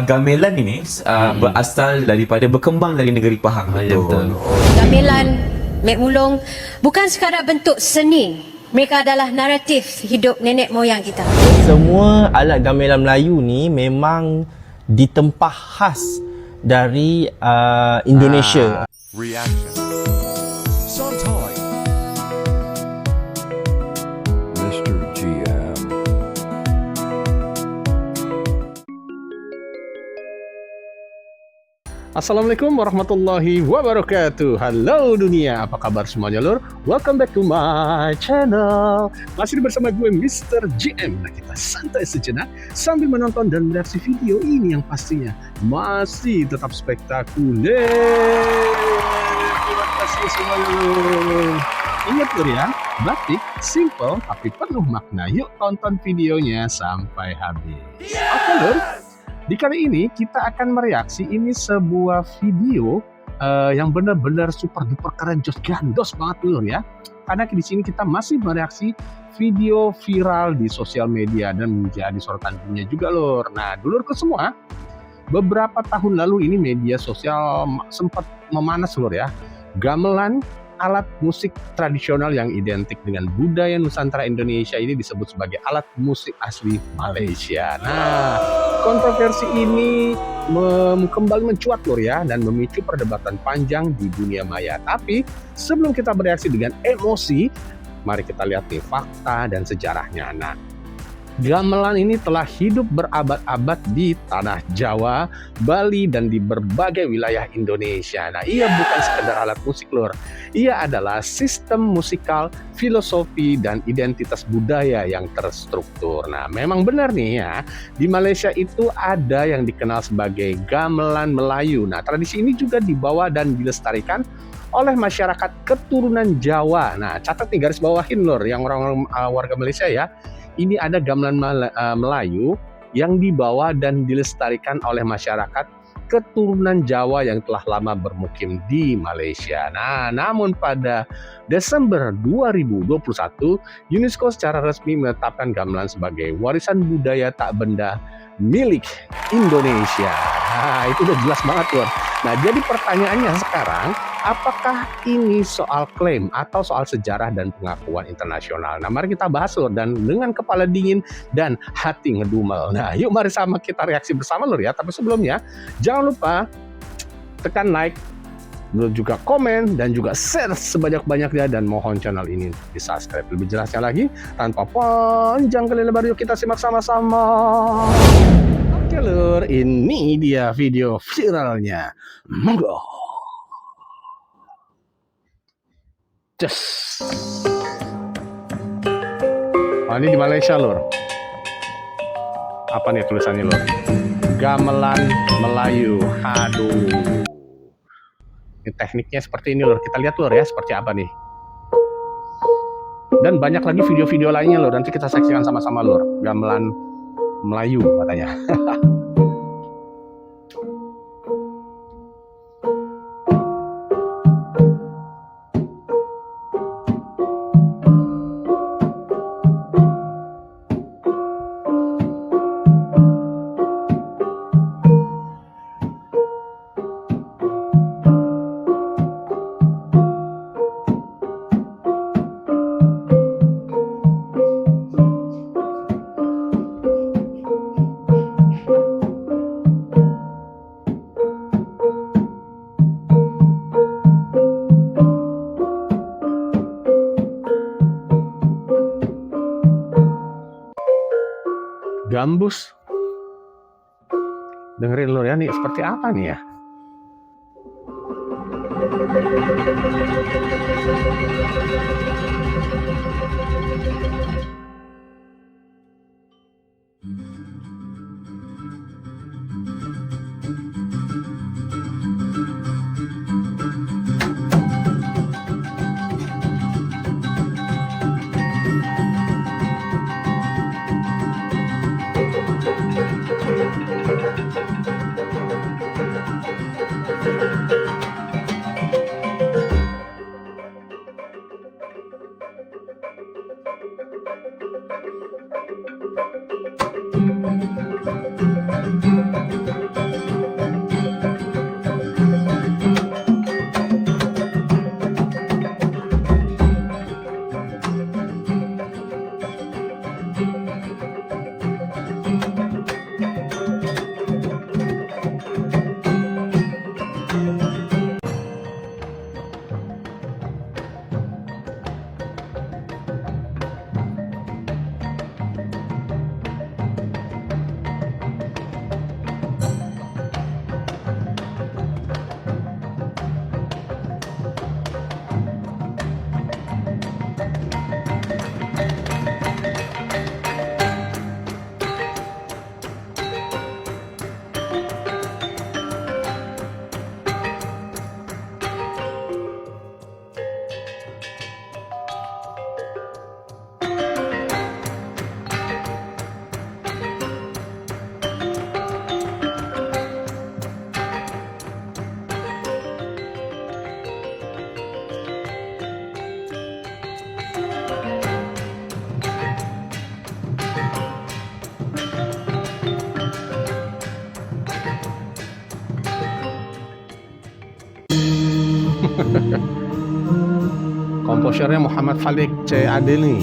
gamelan ini berasal daripada berkembang dari negeri Pahang. Ya, betul. Gamelan Mek Mulung bukan sekadar bentuk seni. Mereka adalah naratif hidup nenek moyang kita. Semua alat gamelan Melayu ni memang ditempah khas dari Indonesia. Reaction. Sometime. Mr. GM. Assalamualaikum warahmatullahi wabarakatuh. Halo dunia, apa kabar semuanya lur? Welcome back to my channel. Masih bersama gue Mr. GM. Nah, kita santai sejenak sambil menonton dan mereaksi video ini yang pastinya masih tetap spektakuler. Terima kasih semuanya lur. Ingat lur ya, batik simple tapi penuh makna. Yuk tonton videonya sampai habis. Oke lur. Di kali ini kita akan mereaksi ini sebuah video yang benar-benar super duper keren, jos gandos banget lur ya. Karena di sini kita masih mereaksi video viral di sosial media dan menjadi sorotan dunia juga lur. Nah, dulurku semua, beberapa tahun lalu ini media sosial sempat memanas lur ya. Gamelan, alat musik tradisional yang identik dengan budaya Nusantara Indonesia ini disebut sebagai alat musik asli Malaysia. Nah, kontroversi ini kembali mencuat lur ya dan memicu perdebatan panjang di dunia maya. Tapi sebelum kita bereaksi dengan emosi, mari kita lihat nih fakta dan sejarahnya. Nah, gamelan ini telah hidup berabad-abad di tanah Jawa, Bali, dan di berbagai wilayah Indonesia. Nah, ia bukan sekedar alat musik lur. Ia adalah sistem musikal, filosofi, dan identitas budaya yang terstruktur. Nah, memang benar nih ya, di Malaysia itu ada yang dikenal sebagai gamelan Melayu. Nah, tradisi ini juga dibawa dan dilestarikan oleh masyarakat keturunan Jawa. Nah, catat nih, garis bawahin lur, yang orang-orang warga Malaysia ya. Ini ada gamelan Melayu yang dibawa dan dilestarikan oleh masyarakat keturunan Jawa yang telah lama bermukim di Malaysia. Nah, namun pada Desember 2021, UNESCO secara resmi menetapkan gamelan sebagai warisan budaya tak benda milik Indonesia. Nah, itu udah jelas banget tuh. Nah, jadi pertanyaannya sekarang, apakah ini soal klaim atau soal sejarah dan pengakuan internasional? Nah, mari kita bahas lur, dan dengan kepala dingin dan hati ngedumel. Nah, yuk mari sama kita reaksi bersama lur ya. Tapi sebelumnya, jangan lupa tekan like, lalu juga komen dan juga share sebanyak-banyaknya, dan mohon channel ini di subscribe. Lebih jelasnya lagi, tanpa panjang kali lebar, yuk kita simak sama-sama. Oke lur, ini dia video viralnya. Monggo. Just. Oh, ini di Malaysia lur. Apa nih tulisannya lur? Gamelan Melayu. Aduh. Ini tekniknya seperti ini lur. Kita lihat lur ya, seperti apa nih. Dan banyak lagi video-video lainnya lur. Nanti kita saksikan sama-sama lur. Gamelan Melayu katanya. Gambus. Dengerin lur ya, nih seperti apa nih ya. Komposernya Muhammad Khalik C. Adeli.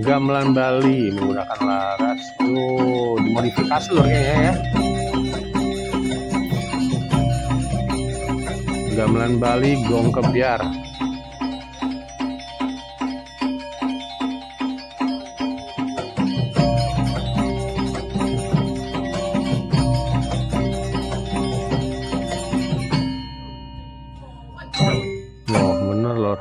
Gamelan Bali menggunakan laras. Tuh, dimodifikasi loh kayaknya ya. Gamelan Bali gong kebiar. Loh, bener lor.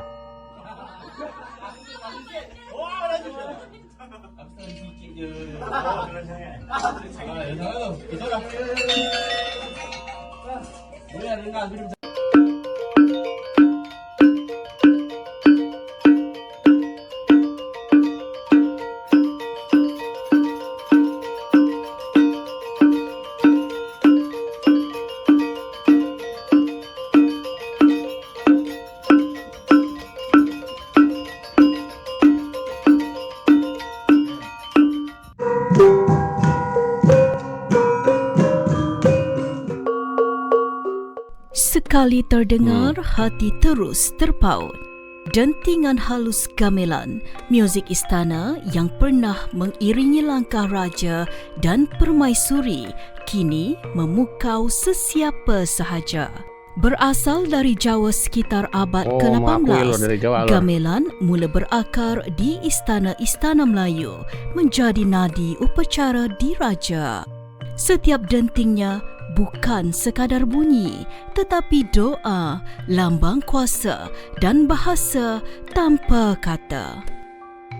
Sekali terdengar, hati terus terpaut. Dentingan halus gamelan, muzik istana yang pernah mengiringi langkah raja dan permaisuri, kini memukau sesiapa sahaja. Berasal dari Jawa sekitar abad ke-18, gamelan mula berakar di istana-istana Melayu menjadi nadi upacara diraja. Setiap dentingnya bukan sekadar bunyi, tetapi doa, lambang kuasa dan bahasa tanpa kata.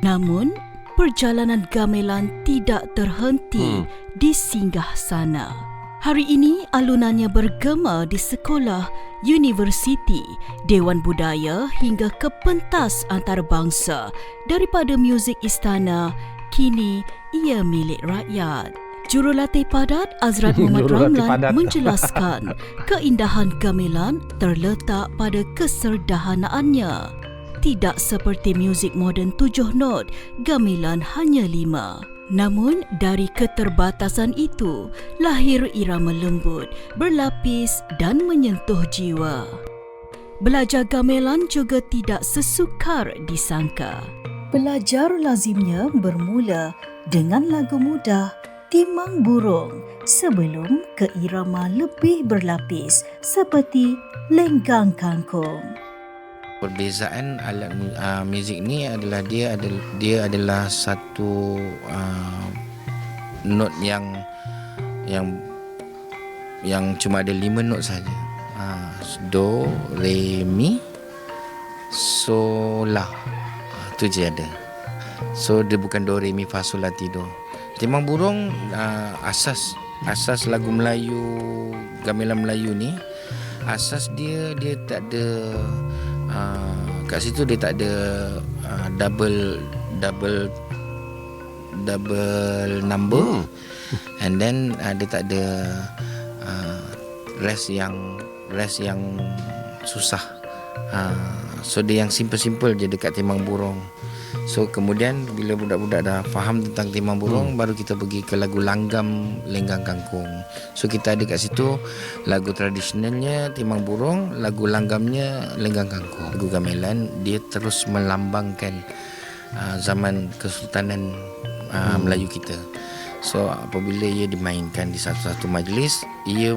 Namun, perjalanan gamelan tidak terhenti di singgah sana. Hari ini alunannya bergema di sekolah, universiti, dewan budaya hingga ke pentas antarabangsa. Daripada muzik istana, kini ia milik rakyat. Jurulatih padat Azrat Muhammad Jurulatih Ramlan padat. menjelaskan keindahan gamelan terletak pada kesederhanaannya. Tidak seperti muzik moden 7 not, gamelan hanya 5. Namun dari keterbatasan itu, lahir irama lembut, berlapis dan menyentuh jiwa. Belajar gamelan juga tidak sesukar disangka. Belajar lazimnya bermula dengan lagu mudah Timang Burung sebelum ke irama lebih berlapis seperti Lenggang Kangkung. Perbezaan alat muzik ni adalah dia adalah satu not yang cuma ada 5 not saja. Do, re, mi, sol, la. Itu je ada. So dia bukan do, re, mi, fa, sol, la, ti, do. Timang Burung asas lagu Melayu, gamelan Melayu ni, asas dia tak ada kat situ dia tak ada double number, and then dia tak ada rest yang susah. So dia yang simple je dekat Timang Burung. So kemudian bila budak-budak dah faham tentang Timang Burung, baru kita pergi ke lagu Langgam Lenggang Kangkung. So kita ada kat situ lagu tradisionalnya Timang Burung, lagu langgamnya Lenggang Kangkung. Lagu gamelan dia terus melambangkan zaman Kesultanan Melayu kita. So apabila ia dimainkan di satu-satu majlis, ia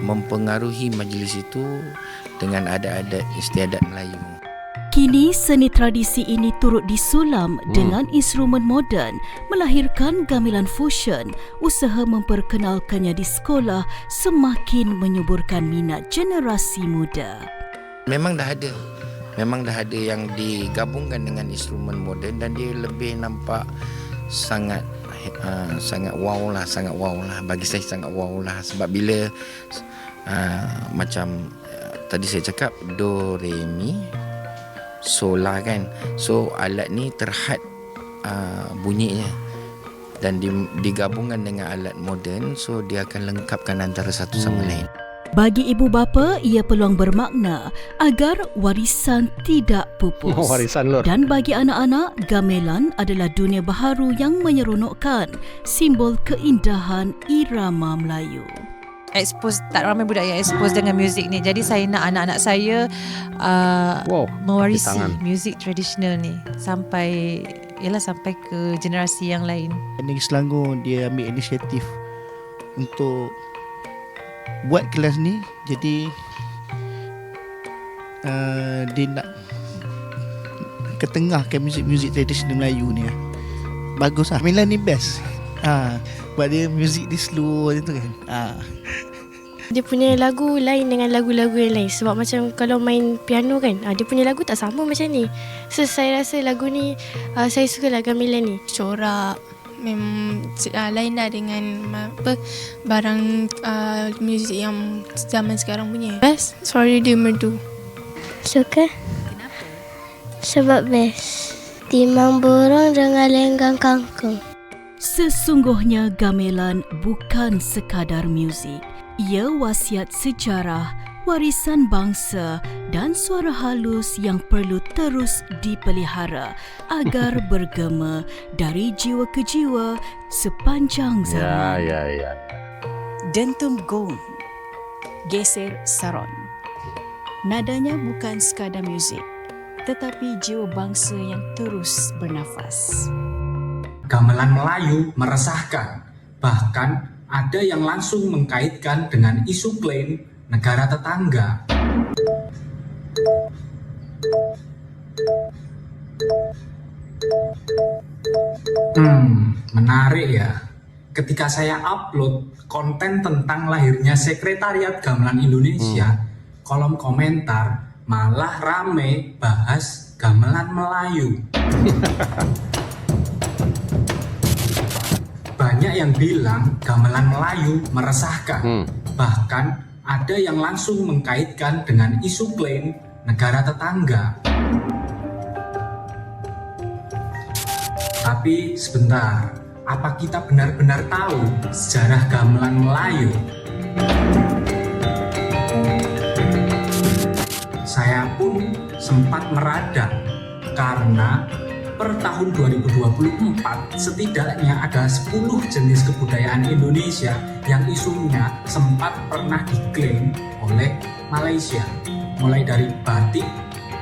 mempengaruhi majlis itu dengan adat-adat istiadat Melayu. Kini seni tradisi ini turut disulam dengan instrumen moden, melahirkan gamelan fusion. Usaha memperkenalkannya di sekolah semakin menyuburkan minat generasi muda. Memang dah ada yang digabungkan dengan instrumen moden, dan dia lebih nampak sangat wow lah. Bagi saya sangat wow lah, sebab bila macam tadi saya cakap do, re, mi, sol, la kan. So alat ni terhad bunyinya, dan digabungkan dengan alat moden, so dia akan lengkapkan antara satu sama lain. Bagi ibu bapa, ia peluang bermakna agar warisan tidak pupus. Warisan lor. Dan bagi anak-anak, gamelan adalah dunia baharu yang menyeronokkan, simbol keindahan irama Melayu. Tak ramai budak yang expose dengan muzik ni. Jadi saya nak anak-anak saya mewarisi muzik tradisional ni sampai ke generasi yang lain. Negeri Selangor dia ambil inisiatif untuk buat kelas ni. Jadi dia nak ketengahkan muzik-muzik tradisional Melayu ni. Bagus lah. Gamelan ni best. Buat dia muzik dia slow macam tu kan. Dia punya lagu lain dengan lagu-lagu yang lain. Sebab macam kalau main piano kan, dia punya lagu tak sama macam ni. So saya rasa lagu ni, saya suka lah gamelan ni. Corak memang lain lah dengan barang muzik yang zaman sekarang punya. Best, Suara Dia Merdu. Suka? Kenapa? Sebab best. Timang Burung dengan Lenggang Kangkung. Sesungguhnya gamelan bukan sekadar muzik. Ia wasiat sejarah, warisan bangsa dan suara halus yang perlu terus dipelihara agar bergema dari jiwa ke jiwa sepanjang zaman. Ya. Dentum gong, geser saron. Nadanya bukan sekadar muzik, tetapi jiwa bangsa yang terus bernafas. Gamelan Melayu meresahkan, bahkan ada yang langsung mengkaitkan dengan isu klaim negara tetangga. Menarik ya. Ketika saya upload konten tentang lahirnya Sekretariat Gamelan Indonesia, kolom komentar malah rame bahas gamelan Melayu. Banyak yang bilang gamelan Melayu meresahkan. Bahkan ada yang langsung mengkaitkan dengan isu klaim negara tetangga. Tapi sebentar, apa kita benar-benar tahu sejarah gamelan Melayu? Saya pun sempat meradang karena per tahun 2024 setidaknya ada 10 jenis kebudayaan Indonesia yang isunya sempat pernah diklaim oleh Malaysia, mulai dari batik,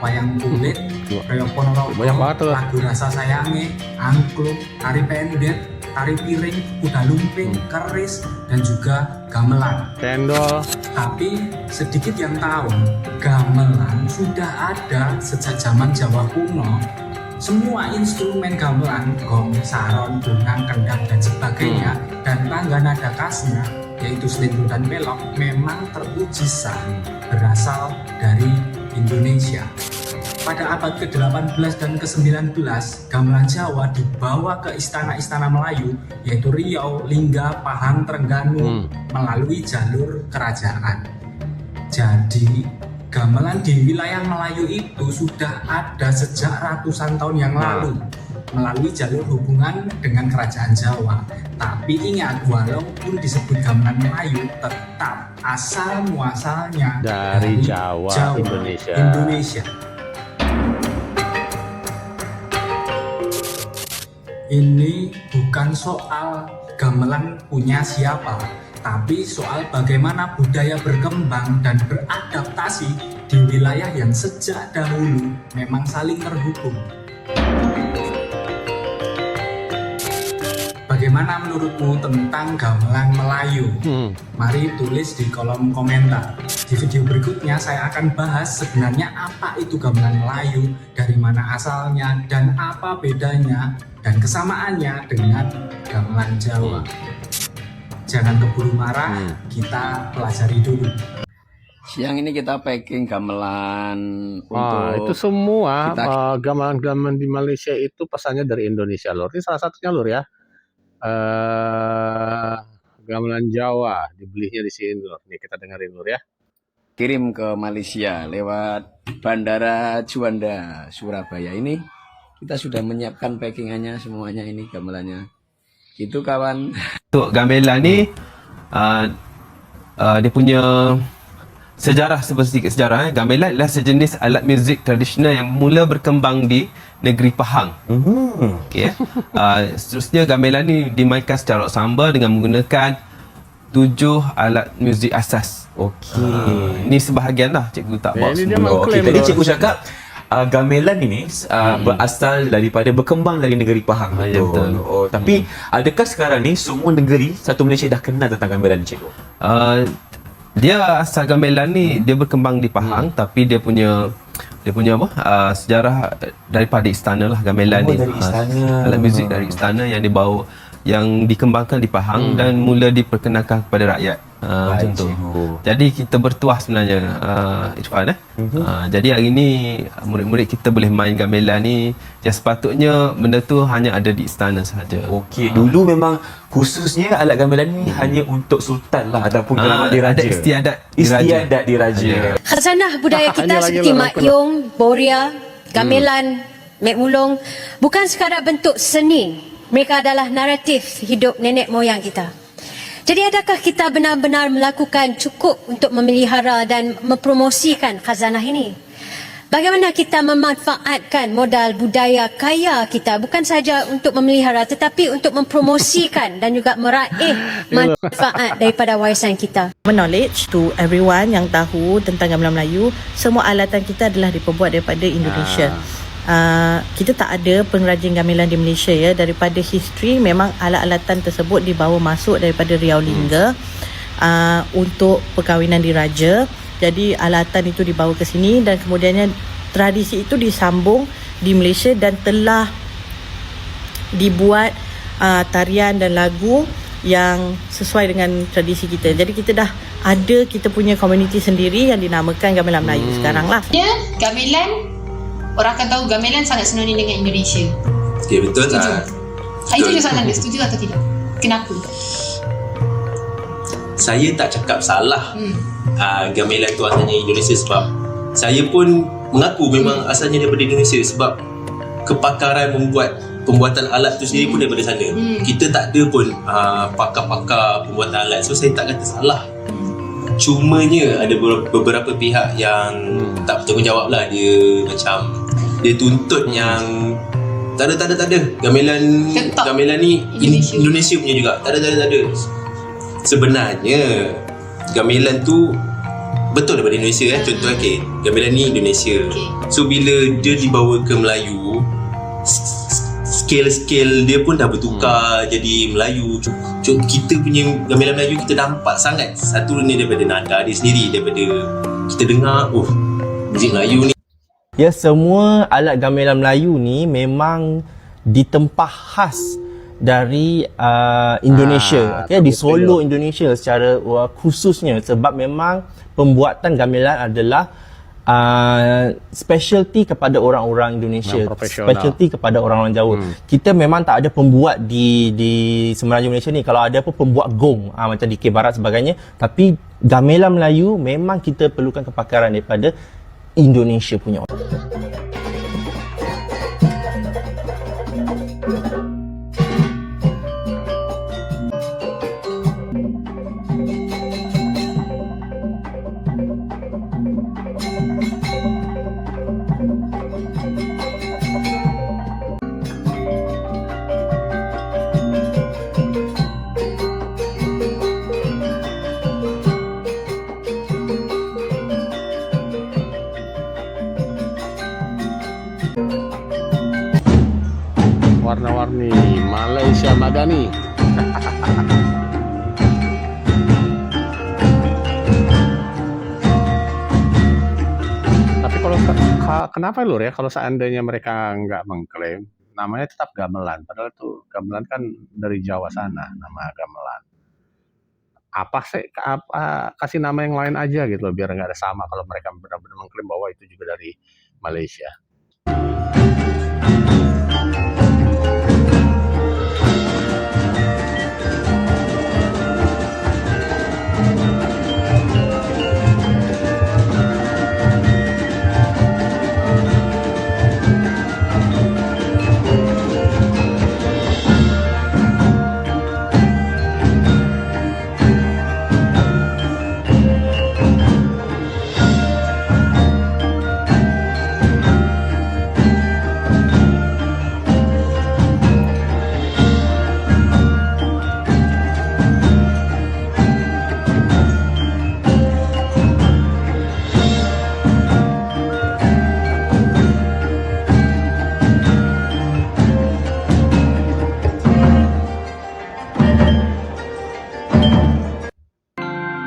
wayang kulit, reog ponorogo, lagu rasa sayange, angklung, tari pendet, tari piring, kuda lumping, keris, dan juga gamelan. Cendol. Tapi sedikit yang tahu, gamelan sudah ada sejak zaman Jawa kuno. Semua instrumen gamelan, gong, saron, gunang, kendang, dan sebagainya, dan tangga nada khasnya, yaitu selendro dan pelok, memang teruji sah berasal dari Indonesia. Pada abad ke-18 dan ke-19, gamelan Jawa dibawa ke istana-istana Melayu, yaitu Riau, Lingga, Pahang, Trengganu, melalui jalur kerajaan. Jadi, gamelan di wilayah Melayu itu sudah ada sejak ratusan tahun yang lalu, melalui jalur hubungan dengan kerajaan Jawa. Tapi ingat, walaupun disebut gamelan Melayu, tetap asal muasalnya dari Jawa, Indonesia. Ini bukan soal gamelan punya siapa, tapi soal bagaimana budaya berkembang dan beradaptasi di wilayah yang sejak dahulu memang saling terhubung. Bagaimana menurutmu tentang gamelan Melayu? Mari tulis di kolom komentar. Di video berikutnya saya akan bahas sebenarnya apa itu gamelan Melayu, dari mana asalnya, dan apa bedanya dan kesamaannya dengan gamelan Jawa. Jangan keburu marah, kita pelajari dulu. Siang ini kita packing gamelan Itu semua gamelan-gamelan di Malaysia itu pesannya dari Indonesia, Lur. Ini salah satunya, Lur, ya. Gamelan Jawa dibelinya di sini, Lur. Nih kita dengerin, Lur, ya. Kirim ke Malaysia lewat Bandara Juanda, Surabaya. Ini kita sudah menyiapkan packingannya semuanya, ini gamelannya. Itu kawan. Untuk gamelan ni dia punya sejarah, sedikit sejarah. Gamelan adalah sejenis alat muzik tradisional yang mula berkembang di negeri Pahang. Okay. Seterusnya gamelan ni dimainkan secara samba dengan menggunakan 7 alat muzik asas. Ini sebahagian lah, cikgu tak bawa semua. Tadi cikgu cakap gamelan ini berasal daripada berkembang dari negeri Pahang. Betul. Tapi adakah sekarang ni semua negeri satu Malaysia dah kenal tentang gamelan ni, cikgu? Dia asal gamelan ni dia berkembang di Pahang, tapi dia punya sejarah daripada istana lah gamelan ni. Dari istana. Alat muzik dari istana yang dibawa, yang dikembangkan di Pahang dan mula diperkenalkan kepada rakyat. Macam tu. Jadi kita bertuah sebenarnya, Irfan. Jadi hari ni murid-murid kita boleh main gamelan ni. Yang sepatutnya benda tu hanya ada di istana sahaja. Dulu memang khususnya alat gamelan ni hanya untuk sultan lah ataupun keramat diraja. Ada istiadat diraja. Khazanah budaya kita seperti Mak Yong, Boria, gamelan, Mek Mulong bukan sekadar bentuk seni. Mereka adalah naratif hidup nenek moyang kita. Jadi adakah kita benar-benar melakukan cukup untuk memelihara dan mempromosikan khazanah ini? Bagaimana kita memanfaatkan modal budaya kaya kita bukan saja untuk memelihara tetapi untuk mempromosikan dan juga meraih manfaat daripada warisan kita. Knowledge to everyone yang tahu tentang gamelan Melayu, semua alatan kita adalah diperbuat daripada Indonesia. Kita tak ada pengrajin gamelan di Malaysia ya. Daripada history memang alat-alatan tersebut dibawa masuk daripada Riau Lingga untuk perkahwinan diraja. Jadi alatan itu dibawa ke sini dan kemudiannya tradisi itu disambung di Malaysia dan telah dibuat tarian dan lagu yang sesuai dengan tradisi kita. Jadi kita dah ada kita punya komuniti sendiri yang dinamakan gamelan Melayu sekarang lah. Gamelan, orang akan tahu gamelan sangat sinonim dengan Indonesia. Okay, betul tak? Itu je soalan dia, setuju atau tidak? Kenapa? Saya tak cakap salah gamelan tu asalnya Indonesia sebab saya pun mengaku memang asalnya daripada Indonesia sebab kepakaran membuat pembuatan alat tu sendiri pun daripada sana. Kita tak ada pun pakar-pakar pembuatan alat. So saya tak kata salah. Cumanya ada beberapa pihak yang tak bertanggungjawab lah. Dia macam dia tuntut yang tak ada gamelan ni Indonesia punya juga. Tak ada. Sebenarnya gamelan tu betul daripada Indonesia contoh gamelan ni Indonesia. So bila dia dibawa ke Melayu, scale dia pun dah bertukar jadi Melayu. Kita punya gamelan Melayu kita nampak sangat. Satu ni daripada nada dia sendiri, daripada kita dengar muzik Melayu ni. Ya, semua alat gamelan Melayu ni memang ditempah khas dari Indonesia, di Solo Indonesia secara khususnya, sebab memang pembuatan gamelan adalah specialty kepada orang-orang Indonesia, specialty kepada orang-orang Jawa. Kita memang tak ada pembuat di Semenanjung Malaysia ni. Kalau ada apa pembuat gong macam di K Barat sebagainya, tapi gamelan Melayu memang kita perlukan kepakaran daripada Indonesia punya orang. Warna-warni Malaysia Madani. Tapi kalau kenapa Lur ya, kalau seandainya mereka nggak mengklaim, namanya tetap gamelan. Padahal tuh gamelan kan dari Jawa sana, nama gamelan. Kasih nama yang lain aja gitu loh, biar nggak ada sama kalau mereka benar-benar mengklaim bahwa itu juga dari Malaysia.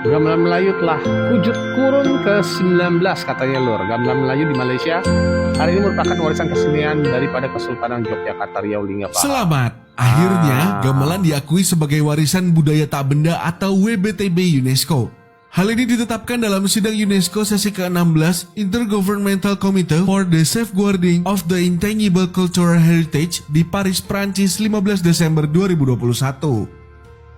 Gamelan Melayu telah wujud kurun ke-19 katanya Lur. Gamelan Melayu di Malaysia hari ini merupakan warisan kesenian daripada Kesultanan Yogyakarta Riau Lingga Pahang. Selamat! Akhirnya gamelan diakui sebagai warisan budaya tak benda atau WBTB UNESCO. Hal ini ditetapkan dalam sidang UNESCO sesi ke-16 Intergovernmental Committee for the Safeguarding of the Intangible Cultural Heritage di Paris, Prancis 15 Desember 2021.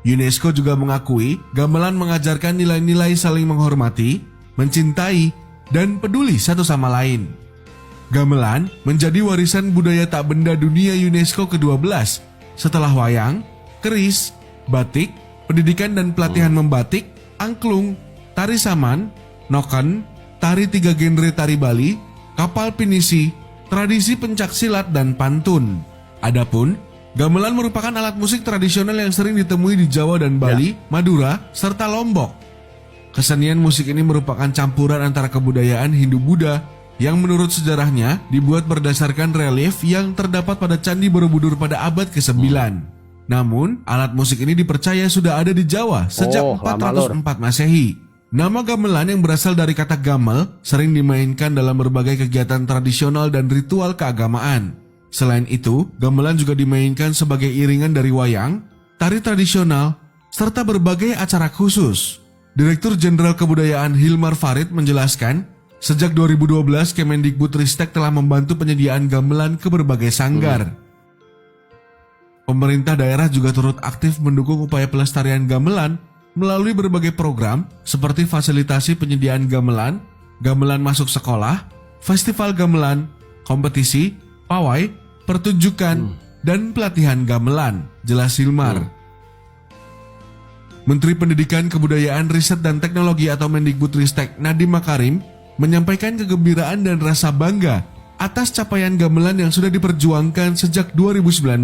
UNESCO juga mengakui gamelan mengajarkan nilai-nilai saling menghormati, mencintai, dan peduli satu sama lain. Gamelan menjadi warisan budaya tak benda dunia UNESCO ke-12 setelah wayang, keris, batik, pendidikan dan pelatihan membatik, angklung, tari saman, noken, tari 3 genre tari Bali, kapal pinisi, tradisi pencaksilat dan pantun. Adapun gamelan merupakan alat musik tradisional yang sering ditemui di Jawa dan Bali, Madura, serta Lombok. Kesenian musik ini merupakan campuran antara kebudayaan Hindu-Buddha yang menurut sejarahnya dibuat berdasarkan relief yang terdapat pada Candi Borobudur pada abad ke-9. Namun, alat musik ini dipercaya sudah ada di Jawa sejak 404 Masehi. Nama gamelan yang berasal dari kata gamel sering dimainkan dalam berbagai kegiatan tradisional dan ritual keagamaan. Selain itu, gamelan juga dimainkan sebagai iringan dari wayang, tari tradisional, serta berbagai acara khusus. Direktur Jenderal Kebudayaan Hilmar Farid menjelaskan, sejak 2012 Kemendikbudristek telah membantu penyediaan gamelan ke berbagai sanggar. Pemerintah daerah juga turut aktif mendukung upaya pelestarian gamelan melalui berbagai program seperti fasilitasi penyediaan gamelan, gamelan masuk sekolah, festival gamelan, kompetisi, pawai, pertunjukan, dan pelatihan gamelan. Jelas Silmar. Menteri Pendidikan, Kebudayaan, Riset dan Teknologi atau Mendikbudristek Nadiem Makarim menyampaikan kegembiraan dan rasa bangga atas capaian gamelan yang sudah diperjuangkan sejak 2019.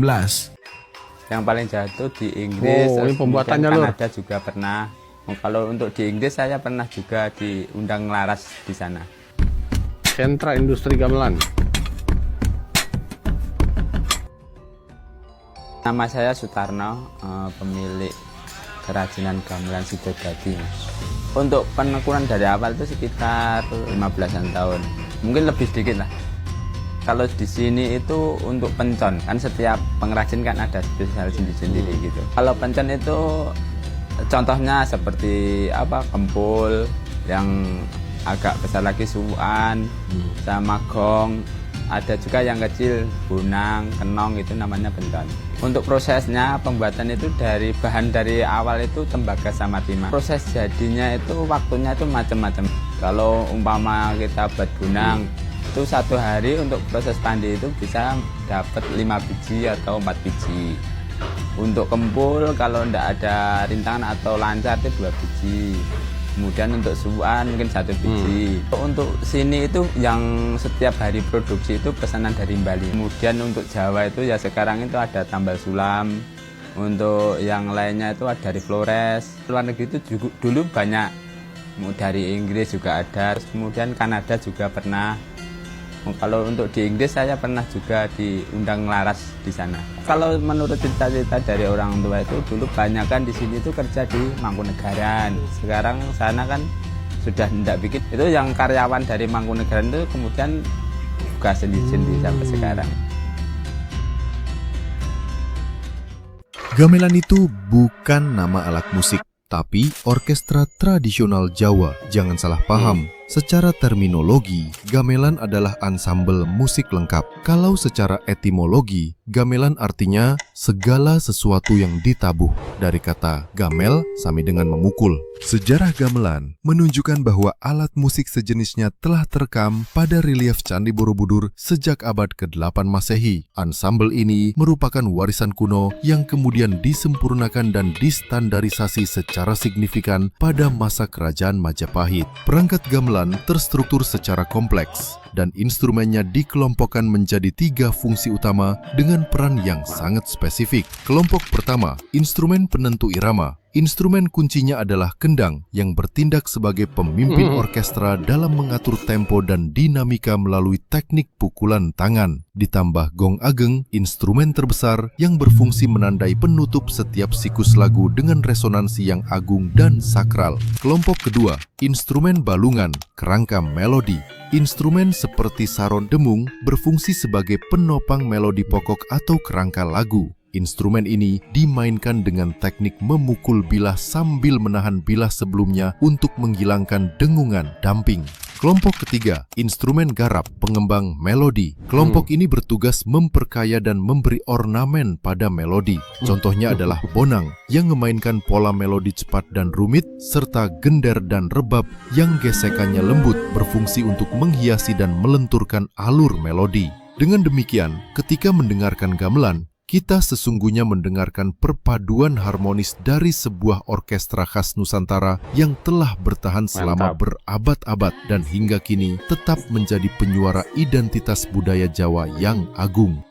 Yang paling jatuh di Inggris, ini pembuatannya Lur. Kanada juga pernah. Kalau untuk di Inggris saya pernah juga diundang ngelaras di sana. Sentra Industri Gamelan. Nama saya Sutarno, pemilik kerajinan gamelan Sidodadi. Untuk penekunan dari awal itu sekitar 15-an tahun, mungkin lebih sedikit lah. Kalau di sini itu untuk pencon, kan setiap pengrajin kan ada spesial sendiri-sendiri gitu. Kalau pencon itu contohnya seperti kempul, yang agak besar lagi suan, sama gong. Ada juga yang kecil, bunang, kenong, itu namanya pencon. Untuk prosesnya pembuatan itu dari bahan dari awal itu tembaga sama timah. Proses jadinya itu waktunya itu macam-macam. Kalau umpama kita buat bunang, itu 1 hari untuk proses pandi itu bisa dapat 5 biji atau 4 biji. Untuk kempul kalau tidak ada rintangan atau lancar itu 2 biji. Kemudian untuk suan mungkin 1 biji. Untuk sini itu yang setiap hari produksi itu pesanan dari Bali. Kemudian untuk Jawa itu ya sekarang itu ada tambal sulam. Untuk yang lainnya itu ada dari Flores. Luar negeri itu juga, dulu banyak. Dari Inggris juga ada. Kemudian Kanada juga pernah. Kalau untuk di Inggris saya pernah juga diundang ngelaras di sana. Kalau menurut cerita-cerita dari orang tua itu dulu banyak kan di sini itu kerja di Mangkunegaran. Sekarang sana kan sudah tidak bikin. Itu yang karyawan dari Mangkunegaran itu kemudian buka sendiri-sendiri sampai sekarang. Gamelan itu bukan nama alat musik, tapi orkestra tradisional Jawa. Jangan salah paham. Secara terminologi, gamelan adalah ansambel musik lengkap. Kalau secara etimologi, gamelan artinya segala sesuatu yang ditabuh. Dari kata gamel, sami dengan memukul. Sejarah gamelan menunjukkan bahwa alat musik sejenisnya telah terekam pada relief Candi Borobudur sejak abad ke-8 Masehi. Ansambel ini merupakan warisan kuno yang kemudian disempurnakan dan distandarisasi secara signifikan pada masa kerajaan Majapahit. Perangkat gamelan terstruktur secara kompleks dan instrumennya dikelompokkan menjadi 3 fungsi utama dengan peran yang sangat spesifik. Kelompok pertama, instrumen penentu irama. Instrumen kuncinya adalah kendang yang bertindak sebagai pemimpin orkestra dalam mengatur tempo dan dinamika melalui teknik pukulan tangan. Ditambah gong ageng, instrumen terbesar yang berfungsi menandai penutup setiap siklus lagu dengan resonansi yang agung dan sakral. Kelompok kedua, instrumen balungan, kerangka melodi. Instrumen seperti saron demung berfungsi sebagai penopang melodi pokok atau kerangka lagu. Instrumen ini dimainkan dengan teknik memukul bilah sambil menahan bilah sebelumnya untuk menghilangkan dengungan damping. Kelompok ketiga, instrumen garap, pengembang melodi. Kelompok ini bertugas memperkaya dan memberi ornamen pada melodi. Contohnya adalah bonang yang memainkan pola melodi cepat dan rumit, serta gender dan rebab yang gesekannya lembut berfungsi untuk menghiasi dan melenturkan alur melodi. Dengan demikian, ketika mendengarkan gamelan, kita sesungguhnya mendengarkan perpaduan harmonis dari sebuah orkestra khas Nusantara yang telah bertahan selama berabad-abad dan hingga kini tetap menjadi penyuara identitas budaya Jawa yang agung.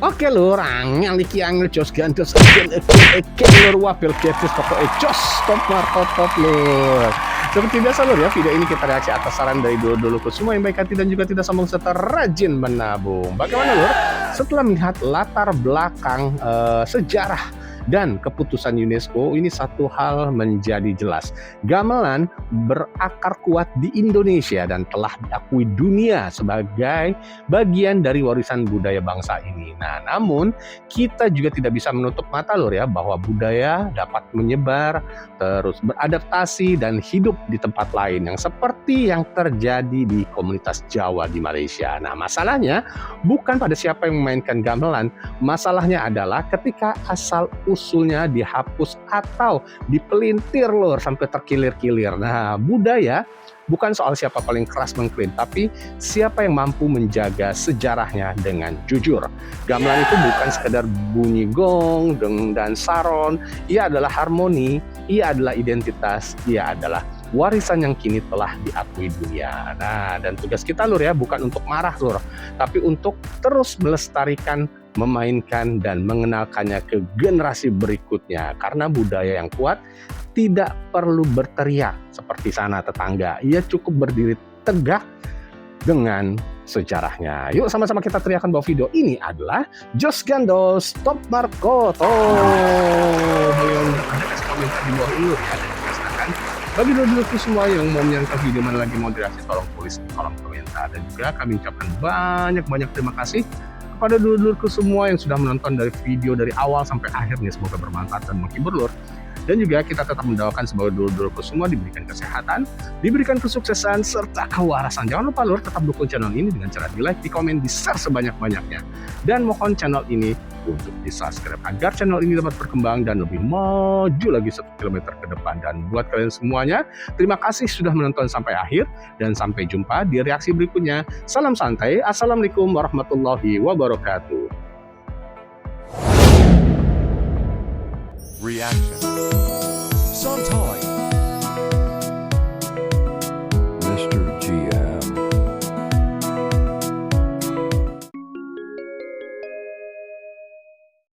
Oke lur, angel iki angel jos gantos eken lur wapil ketis pokoknya jos top lur. Seperti biasa lur ya, video ini kita reaksi atas saran dari Dulu Kusuma yang baik hati dan juga tidak sombong serta rajin menabung. Bagaimana lur? Setelah melihat latar belakang sejarah dan keputusan UNESCO, ini satu hal menjadi jelas. Gamelan berakar kuat di Indonesia dan telah diakui dunia sebagai bagian dari warisan budaya bangsa ini. Nah, namun kita juga tidak bisa menutup mata lur ya, bahwa budaya dapat menyebar, terus beradaptasi dan hidup di tempat lain yang seperti yang terjadi di komunitas Jawa di Malaysia. Nah, masalahnya bukan pada siapa yang memainkan gamelan, masalahnya adalah ketika asal usulnya dihapus atau dipelintir lur sampai terkilir-kilir. Nah, budaya bukan soal siapa paling keras mengklaim, tapi siapa yang mampu menjaga sejarahnya dengan jujur. Gamelan itu bukan sekedar bunyi gong, deng, dan saron. Ia adalah harmoni, ia adalah identitas, ia adalah warisan yang kini telah diakui dunia. Nah, dan tugas kita Lur ya, bukan untuk marah Lur, tapi untuk terus melestarikan, memainkan, dan mengenalkannya ke generasi berikutnya. Karena budaya yang kuat tidak perlu berteriak seperti sana tetangga. Ia cukup berdiri tegak dengan sejarahnya. Yuk sama-sama kita teriakkan bahwa video ini adalah Jos Gandos Top Markoto. Yang ada kasih komentar di bawah ini ya, dan juga silakan bagi dulurku semua yang mau menyanyikan video mana lagi moderasi, tolong tulis di kolom komentar. Dan juga kami ucapkan banyak-banyak terima kasih kepada dulurku semua yang sudah menonton dari video dari awal sampai akhirnya. Semoga bermanfaat dan menghibur Lur. Dan juga kita tetap mendoakan semoga dulur-dulurku semua diberikan kesehatan, diberikan kesuksesan, serta kewarasan. Jangan lupa Lur, tetap dukung channel ini dengan cara di like, di komen, di share sebanyak-banyaknya. Dan mohon channel ini untuk di subscribe agar channel ini dapat berkembang dan lebih maju lagi 1 kilometer ke depan. Dan buat kalian semuanya, terima kasih sudah menonton sampai akhir, dan sampai jumpa di reaksi berikutnya. Salam santai, assalamualaikum warahmatullahi wabarakatuh. Reaction. Sometimes.